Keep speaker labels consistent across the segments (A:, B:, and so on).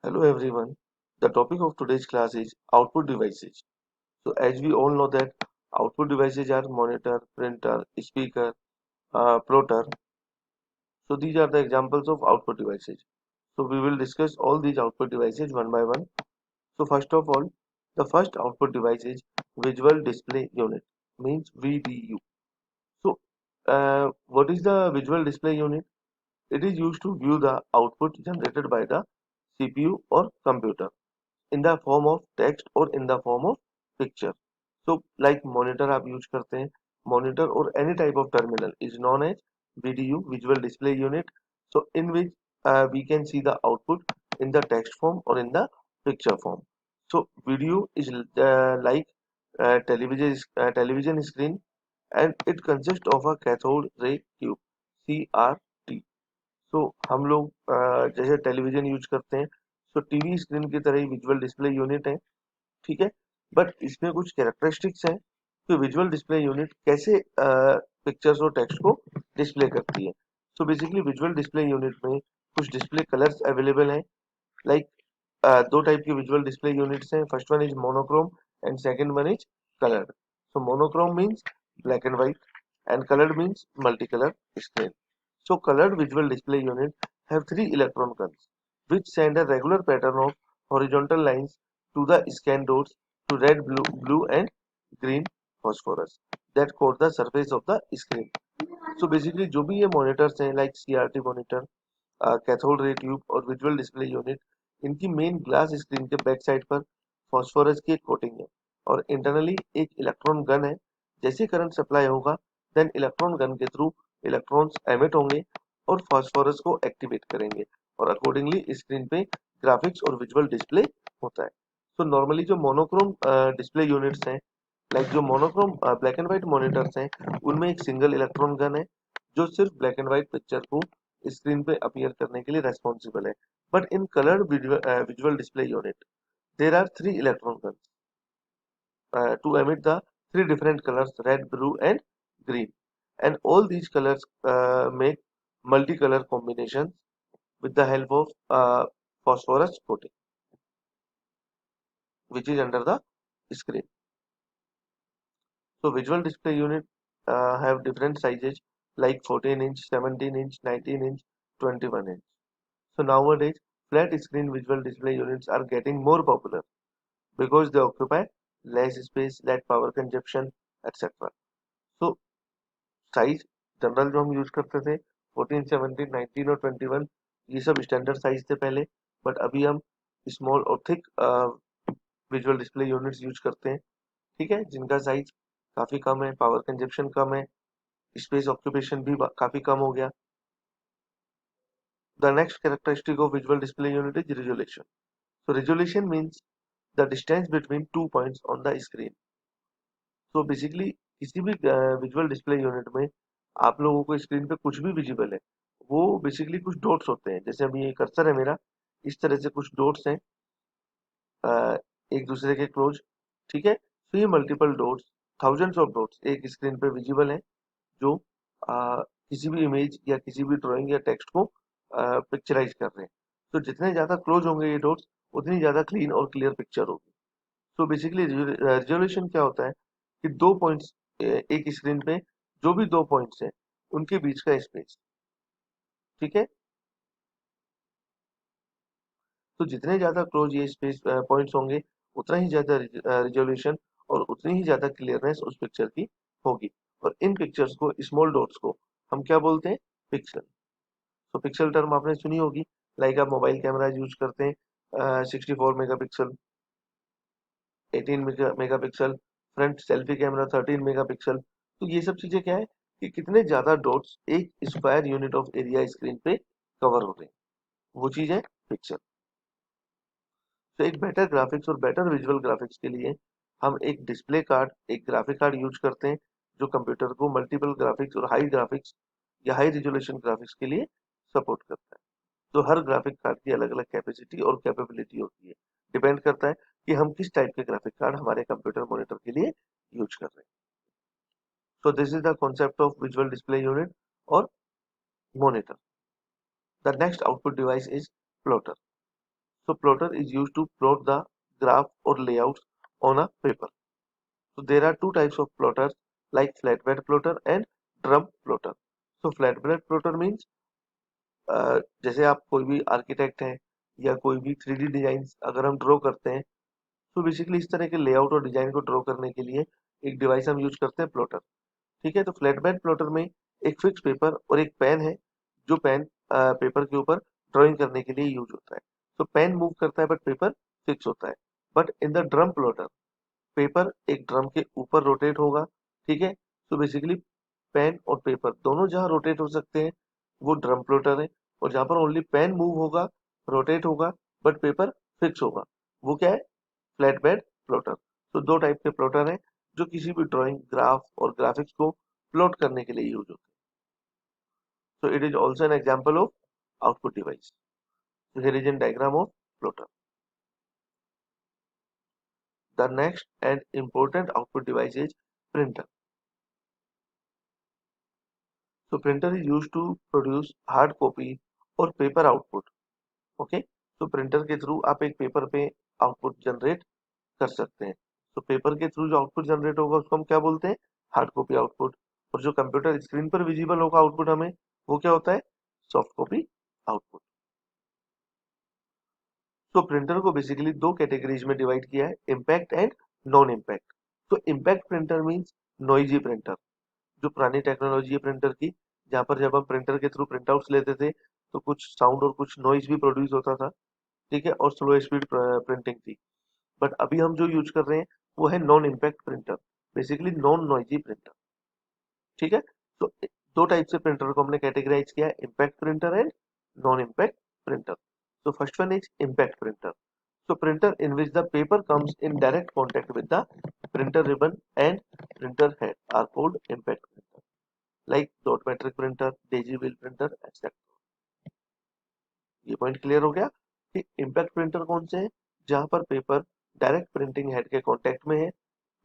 A: Hello everyone. The topic of today's class is output devices. So as we all know that output devices are monitor, printer, speaker, plotter. So these are the examples of output devices. So we will discuss all these output devices one by one. So first of all, the first output device is visual display unit, means VDU. So what is the visual display unit? It is used to view the output generated by the CPU or computer in the form of text or in the form of picture. So like monitor आप use करते हैं, monitor or any type of terminal is known as VDU, visual display unit. So in which we can see the output in the text form or in the picture form. So video is like television screen, and it consists of a cathode ray tube, CRT. सो हम लोग जैसे television use करते हैं, so TV screen की तरह ही visual display unit है। ठीक है, बट इसमें कुछ कैरेक्टरिस्टिक्स हैं कि विजुअल डिस्प्ले यूनिट कैसे पिक्चर्स और टेक्स्ट को डिस्प्ले करती है। So basically visual display unit में कुछ डिस्प्ले कलर्स अवेलेबल हैं। लाइक दो टाइप के विजुअल डिस्प्ले यूनिट्स हैं, first one is monochrome and second one is coloured. So monochrome means black and white and colored means multicolor screen. So colored visual display unit have three electron guns which send a regular pattern of horizontal lines to the scan dots to red, blue and green phosphorus that coat the surface of the screen. So basically जो भी ये monitors हैं like CRT monitor, cathode ray tube और visual display unit, इनकी main glass screen के back side पर phosphorus की एक कोटिंग है और इंटरनली एक इलेक्ट्रॉन गन है। जैसे करंट सप्लाई होगा देन इलेक्ट्रॉन गन के थ्रू इलेक्ट्रॉन्स एमिट होंगे और फॉस्फोरस को एक्टिवेट करेंगे और अकॉर्डिंगली स्क्रीन पे ग्राफिक्स और विजुअल डिस्प्ले होता है। तो नॉर्मली जो मोनोक्रोम डिस्प्ले यूनिट्स हैं, लाइक जो monochrome black and white monitors हैं, उनमें एक सिंगल इलेक्ट्रॉन गन है जो सिर्फ ब्लैक एंड व्हाइट पिक्चर को स्क्रीन पे अपीयर करने के लिए रेस्पॉन्सिबल है। But in coloured visual display unit there are three electron guns to emit the three different colors red, blue and green, and all these colors make multicolor combinations with the help of phosphorus coating which is under the screen. So visual display unit have different sizes like 14 inch, 17 inch, 19 inch, 21 inch. So nowadays flat screen visual display units are getting more popular because they occupy less space, less power consumption, etc. So size general जो हम use करते थे 14, 17, 19 और 21, ये सब standard size थे पहले। But अभी हम स्मॉल और thick visual display units use करते हैं। ठीक है, जिनका साइज काफी कम है, पावर कंजप्शन कम है, स्पेस ऑक्यूपेशन भी काफी कम हो गया। The next characteristic of visual display unit is resolution. So resolution means the distance between two points on the screen. तो बेसिकली किसी भी विजुअल डिस्प्ले यूनिट में आप लोगों को स्क्रीन पे कुछ भी विजिबल है, वो बेसिकली कुछ डॉट्स होते हैं। जैसे अभी ये कर्सर है मेरा, इस तरह से कुछ डॉट्स हैं एक दूसरे के क्लोज। ठीक है, तो ये multiple dots, thousands of dots एक स्क्रीन पे विजिबल है जो किसी भी इमेज या किसी भी ड्राइंग या टेक्स्ट को पिक्चराइज कर रहे हैं। तो जितने ज्यादा क्लोज होंगे ये डॉट्स, उतनी ज्यादा क्लीन और क्लियर पिक्चर होगी। तो बेसिकली रिजोल्यूशन क्या होता है कि दो पॉइंट्स एक स्क्रीन पे, जो भी दो पॉइंट्स हैं उनके बीच का स्पेस। ठीक है, तो जितने ज्यादा क्लोज ये स्पेस पॉइंट्स होंगे, उतना ही ज्यादा रिजोल्यूशन और उतनी ही ज्यादा क्लियरनेस उस पिक्चर की होगी। और इन पिक्चर्स को, स्मॉल डॉट्स को हम क्या बोलते हैं? पिक्सल। तो पिक्सल टर्म आपने सुनी होगी, लाइक आप मोबाइल कैमरा यूज करते हैं 64 megapixel, 18 megapixel, front selfie camera 13 megapixel. तो ये सब चीजें क्या है कि कितने ज्यादा डॉट्स एक square unit of area screen पे कवर हो रहे हैं, वो चीज है पिक्सल। तो एक बेटर ग्राफिक्स और बेटर विजुअल ग्राफिक्स के लिए हम एक डिस्प्ले कार्ड, एक ग्राफिक कार्ड यूज करते हैं जो कंप्यूटर को मल्टीपल ग्राफिक्स और हाई ग्राफिक्स या हाई रिजोल्यूशन ग्राफिक्स के लिए सपोर्ट करता है। तो हर ग्राफिक कार्ड की अलग अलग कैपेसिटी और कैपेबिलिटी होती है, डिपेंड करता है कि हम किस टाइप के ग्राफिक कार्ड हमारे कंप्यूटर मॉनिटर के लिए यूज कर रहे हैं। So this is the concept of visual display unit or monitor. The next output device is plotter. So plotter is used to plot the graph or layouts on a paper. So there are two types of plotters like flatbed plotter and drum plotter. So flatbed plotter means जैसे आप कोई भी architect हैं या कोई भी 3D design अगर हम ड्रॉ करते हैं, तो बेसिकली इस तरह के लेआउट और डिजाइन को ड्रॉ करने के लिए एक डिवाइस हम यूज करते हैं, प्लॉटर। ठीक है, तो फ्लैट बेड प्लॉटर में एक फिक्स पेपर और एक पेन है, जो पेन पेपर के ऊपर ड्राइंग करने के लिए यूज होता है। तो पेन मूव करता है बट पेपर फिक्स होता है। But in the drum plotter, paper एक ड्रम के ऊपर रोटेट होगा। ठीक है, तो बेसिकली पेन और पेपर दोनों जहां रोटेट हो सकते हैं वो ड्रम प्लॉटर है, और जहां पर ओनली पेन मूव होगा, रोटेट होगा, बट पेपर फिक्स होगा, वो क्या है, फ्लैट बेड प्लॉटर। तो दो टाइप के प्लॉटर हैं जो किसी भी ड्राइंग, ग्राफ और ग्राफिक्स को प्लॉट करने के लिए यूज होते हैं। So it is also an example of output device. So here is a diagram of plotter. The next and important output device is printer. So printer is used to produce hard copy or paper output. Okay. तो printer के through आप एक paper पे output generate कर सकते हैं। तो paper के थ्रू जो आउटपुट जनरेट होगा उसको हम क्या बोलते हैं, हार्ड कॉपी आउटपुट। और जो कंप्यूटर स्क्रीन पर विजिबल होगा आउटपुट हमें, वो क्या होता है, सॉफ्ट कॉपी आउटपुट। तो प्रिंटर को बेसिकली दो कैटेगरीज में डिवाइड किया है, इम्पैक्ट एंड नॉन इम्पैक्ट। तो impact printer means noisy printer, जो पुरानी टेक्नोलॉजी है प्रिंटर की, जहां पर जब हम प्रिंटर के थ्रू प्रिंट आउट्स लेते थे तो कुछ साउंड और कुछ नॉइज भी प्रोड्यूस होता था। ठीक है, और स्लो स्पीड प्रिंटिंग थी। बट अभी हम जो यूज कर रहे हैं वो है non impact printer, basically non noisy printer. ठीक है, तो दो टाइप से प्रिंटर को हमने कैटेगराइज किया है, impact printer and non impact printer. So first one is impact printer. So printer in which the paper comes in direct contact with the printer ribbon and printer head are called impact printer. Like dot matrix printer, daisy wheel printer, etc. ये point clear हो गया कि impact printer कौन से हैं, जहां पर paper direct printing head के कांटेक्ट में है।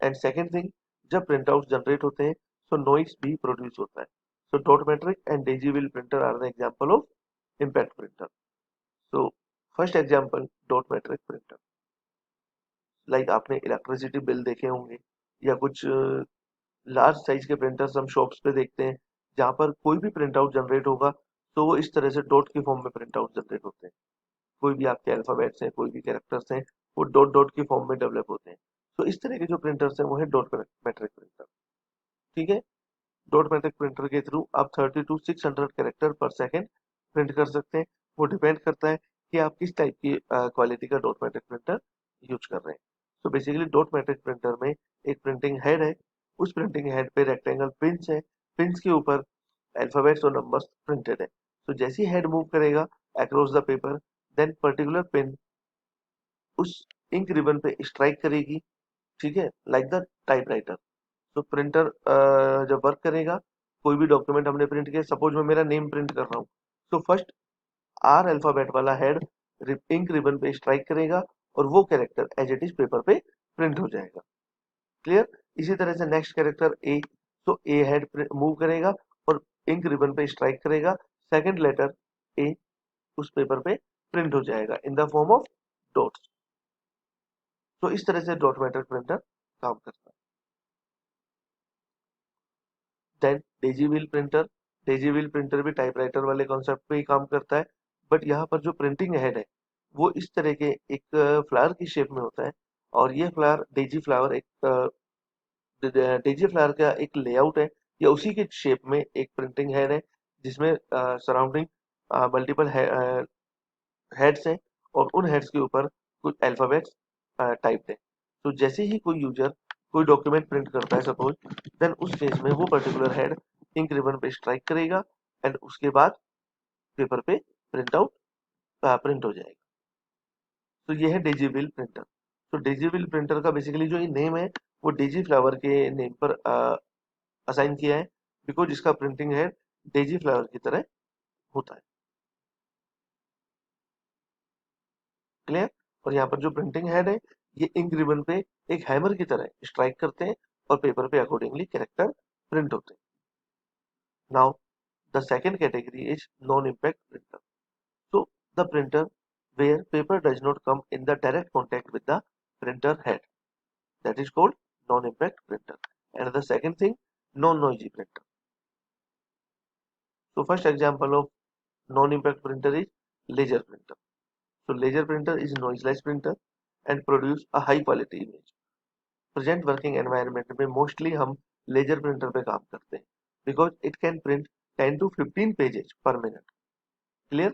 A: एंड सेकंड थिंग, जब प्रिंट आउट जनरेट होते हैं तो नॉइस भी प्रोड्यूस होता है। So dot matrix and daisy wheel printer are the example of impact printer. So first example, dot matrix printer. Like आपने इलेक्ट्रिसिटी बिल देखे होंगे, या कुछ लार्ज साइज के प्रिंटर्स हम शॉप्स पे देखते हैं, जहां पर कोई भी प्रिंट आउट जनरेट होगा तो वो इस तरह से डॉट की फॉर्म में प्रिंट आउट जनरेट होते हैं। कोई भी आपके अल्फाबेट्स हैं, कोई भी कैरेक्टर्स हैं, वो डॉट डॉट की फॉर्म में डेवलप होते हैं। तो इस तरह के जो प्रिंटर्स हैं वो है डॉट मैट्रिक प्रिंटर। ठीक है, डॉट मैट्रिक प्रिंटर के थ्रू आप 30 to 600 character per second print कर सकते हैं। वो डिपेंड करता है कि आप किस टाइप की क्वालिटी का डॉट मैट्रिक प्रिंटर यूज कर रहे हैं। तो बेसिकली डॉट मैट्रिक प्रिंटर में एक प्रिंटिंग हेड है, उस प्रिंटिंग हेड पे रेक्टेंगल पिंस है, पिंस के ऊपर अल्फाबेट्स और नंबर्स प्रिंटेड है। तो जैसे ही हेड मूव करेगा across the paper, then particular pin उस इंक रिबन पे स्ट्राइक करेगी। ठीक है, लाइक द टाइपराइटर। तो प्रिंटर जब वर्क करेगा, कोई भी डॉक्यूमेंट हमने प्रिंट किया, सपोज मैं मेरा नेम प्रिंट कर रहा हूँ, तो फर्स्ट आर अल्फाबेट वाला हेड इंक रिबन पे स्ट्राइक करेगा और वो character as it is paper पे प्रिंट हो जाएगा। क्लियर। इसी तरह से नेक्स्ट कैरेक्टर ए, तो ए हेड मूव करेगा और इंक रिबन पे स्ट्राइक करेगा, सेकंड लेटर ए उस पेपर पे प्रिंट हो जाएगा इन द फॉर्म ऑफ डॉट्स। तो इस तरह से डॉट मैट्रिक प्रिंटर काम करता है। Then daisy wheel printer. Daisy wheel printer भी टाइपराइटर वाले कॉन्सेप्ट पे ही काम करता है, बट यहाँ पर जो प्रिंटिंग हेड है वो इस तरह के एक फ्लावर की शेप में होता है। और ये फ्लावर डेजी फ्लावर एक डेजी फ्लावर का एक लेआउट है, या उसी के शेप में एक प्रिंटिंग हेड है, जिसमें सराउंडिंग मल्टीपल हेड्स हैं, और उन हेड्स के ऊपर कुछ अल्फाबेट्स टाइप्ड है। तो जैसे ही कोई यूजर कोई डॉक्यूमेंट प्रिंट करता है सपोज, देन उस केस में वो पर्टिकुलर हेड इंक रिबन पे स्ट्राइक करेगा एंड उसके बाद पेपर पे प्रिंट आउट प्रिंट हो जाएगा। तो ये है डेजी व्हील प्रिंटर। तो डेजी व्हील प्रिंटर का बेसिकली जो ये नेम है वो डेजी फ्लावर के नेम पर असाइन किया है, बिकॉज इसका प्रिंटिंग हेड डेजी फ्लावर की तरह होता है। क्लियर। और यहाँ पर जो प्रिंटिंग हेड है ये इंक रिबन पे एक हैमर की तरह स्ट्राइक करते हैं और पेपर पे अकॉर्डिंगली कैरेक्टर प्रिंट होते हैं। Now the second category is non impact printer. So the printer where paper does not come in the direct contact with the printer head. That is called non-impact printer. And the second thing, non-noisy printer. So first example of non-impact printer is laser printer. So laser printer is noiseless printer and produce a high quality image. Present working environment में mostly हम laser printer पे काम करते हैं because it can print 10 to 15 pages per minute clear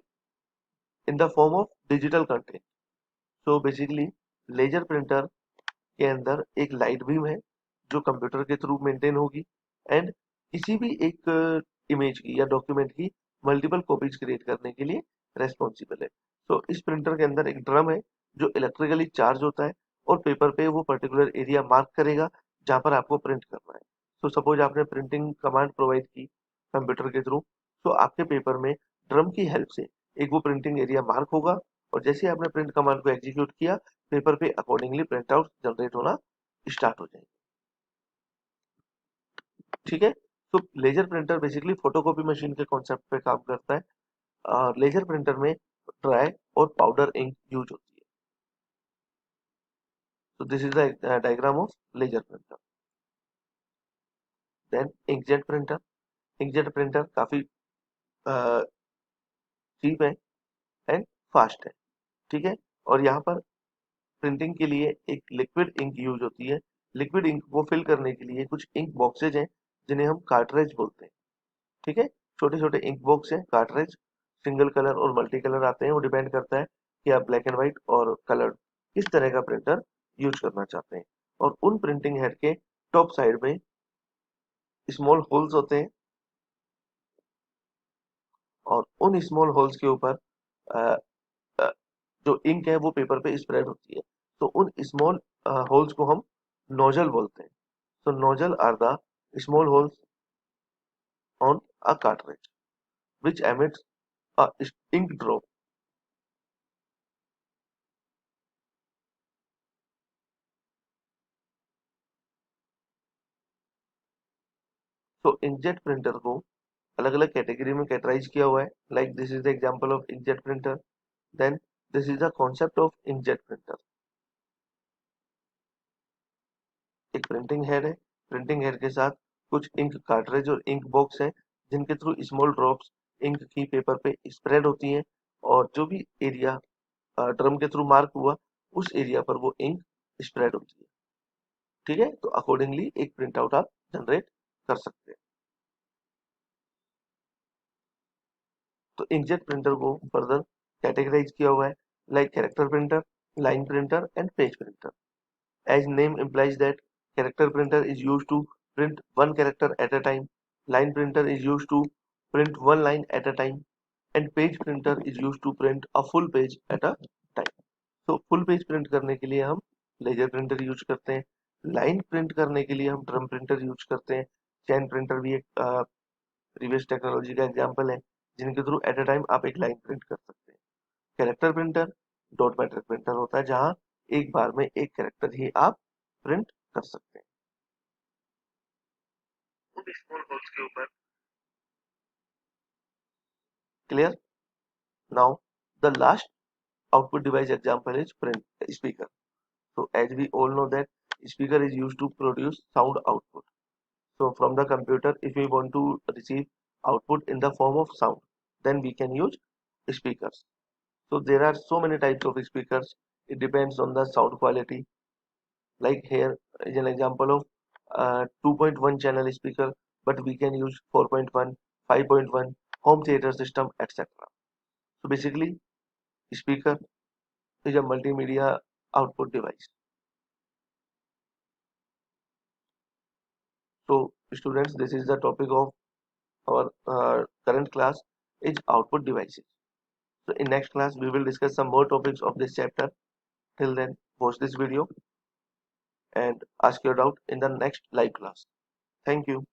A: in the form of digital content so basically laser printer के अंदर एक light beam है जो कंप्यूटर के थ्रू मेंटेन होगी एंड किसी भी एक इमेज की या डॉक्यूमेंट की मल्टीपल कॉपीज क्रिएट करने के लिए रेस्पॉन्सिबल है सो इस प्रिंटर के अंदर एक ड्रम है जो इलेक्ट्रिकली चार्ज होता है और पेपर पे वो पर्टिकुलर एरिया मार्क करेगा जहां पर आपको प्रिंट करना है तो सपोज आपने प्रिंटिंग कमांड प्रोवाइड की कंप्यूटर के थ्रू तो आपके पेपर में ड्रम की हेल्प से एक वो प्रिंटिंग एरिया मार्क होगा और जैसे आपने प्रिंट कमांड को एग्जीक्यूट किया पेपर पे अकॉर्डिंगली प्रिंट आउट जनरेट होना स्टार्ट हो जाएंगे ठीक है तो laser printer basically photocopy machine के कॉन्सेप्ट पे काम करता है लेजर प्रिंटर में ड्राई और पाउडर इंक यूज होती है तो this is the diagram of laser printer then inkjet printer काफी चीप है एंड फास्ट है ठीक है और यहाँ पर प्रिंटिंग के लिए एक लिक्विड इंक यूज होती है लिक्विड इंक को फिल करने के लिए कुछ इंक बॉक्सेज हैं जिन्हें हम कार्ट्रेज बोलते हैं ठीक है छोटे छोटे इंक बॉक्स हैं कार्ट्रेज सिंगल कलर और मल्टी कलर आते हैं वो डिपेंड करता है कि आप ब्लैक एंड व्हाइट और कलर्ड किस तरह का प्रिंटर यूज करना चाहते हैं और उन प्रिंटिंग हेड के टॉप साइड में स्मॉल होल्स होते हैं और उन स्मॉल होल्स के ऊपर अ, अ, जो इंक है वो पेपर पे स्प्रेड होती है तो उन स्मॉल होल्स को हम नोजल बोलते हैं so nozzle are the small holes on a cartridge which emits a ink drop तो इंकजेट प्रिंटर को अलग अलग कैटेगरी में कैटेगराइज किया हुआ है like this is the example of inkjet printer then this is the concept of inkjet printer एक printing head है प्रिंटिंग हेड के साथ कुछ इंक कार्ट्रिज और इंक बॉक्स है जिनके थ्रू स्मॉल ड्रॉप्स इंक की पेपर पे स्प्रेड होती हैं और जो भी एरिया ड्रम के थ्रू मार्क हुआ उस एरिया पर वो इंक स्प्रेड होती है ठीक है तो अकॉर्डिंगली एक प्रिंट आउट आप जनरेट कर सकते हैं तो इंकजेट प्रिंटर को फर्दर कैटेगराइज किया हुआ है like character printer line printer and page printer as name implies that character printer is used to print one character at a time line printer is used to print one line at a time and page printer is used to print a full page at a time तो full page print करने के लिए हम laser printer use करते हैं line print करने के लिए हम ड्रम प्रिंटर यूज करते हैं चैन प्रिंटर भी एक प्रीवियस टेक्नोलॉजी का एग्जांपल है जिनके थ्रू एट अ टाइम आप एक लाइन प्रिंट कर सकते हैं character printer dot matrix printer होता है जहां एक बार में एक कैरेक्टर ही आप प्रिंट कर सकते हैं उन स्मॉल होल्स के ऊपर clear now the last output device example is print speaker so as we all know that speaker is used to produce sound output so from the computer if we want to receive output in the form of sound then we can use speakers so there are so many types of speakers it depends on the sound quality like here is an example of 2.1 channel speaker but we can use 4.1 5.1 home theater system etc so basically speaker is a multimedia output device so students this is the topic of our current class is output devices so in next class we will discuss some more topics of this chapter till then watch this video and ask your doubt in the next live class thank you